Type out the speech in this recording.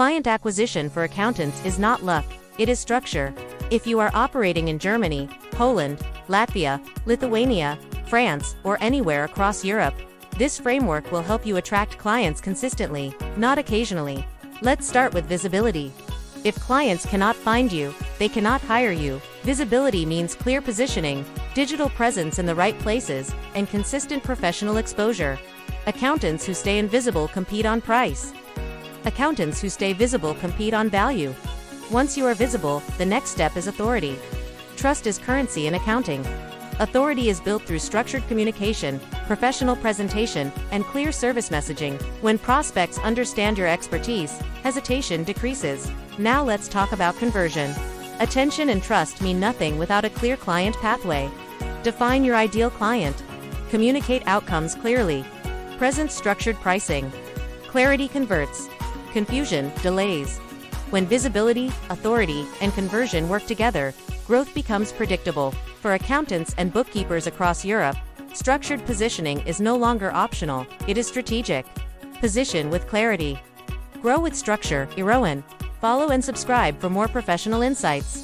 Client acquisition for accountants is not luck, it is structure. If you are operating in Germany, Poland, Latvia, Lithuania, France, or anywhere across Europe, this framework will help you attract clients consistently, not occasionally. Let's start with visibility. If clients cannot find you, they cannot hire you. Visibility means clear positioning, digital presence in the right places, and consistent professional exposure. Accountants who stay invisible compete on price. Accountants who stay visible compete on value. Once you are visible, the next step is authority. Trust is currency in accounting. Authority is built through structured communication, professional presentation, and clear service messaging. When prospects understand your expertise, hesitation decreases. Now let's talk about conversion. Attention and trust mean nothing without a clear client pathway. Define your ideal client. Communicate outcomes clearly. Present structured pricing. Clarity converts. Confusion delays. When visibility, authority, and conversion work together, growth becomes predictable. For accountants and bookkeepers across Europe, structured positioning is no longer optional, it is strategic. Position with clarity. Grow with structure. Erawyn. Follow and subscribe for more professional insights.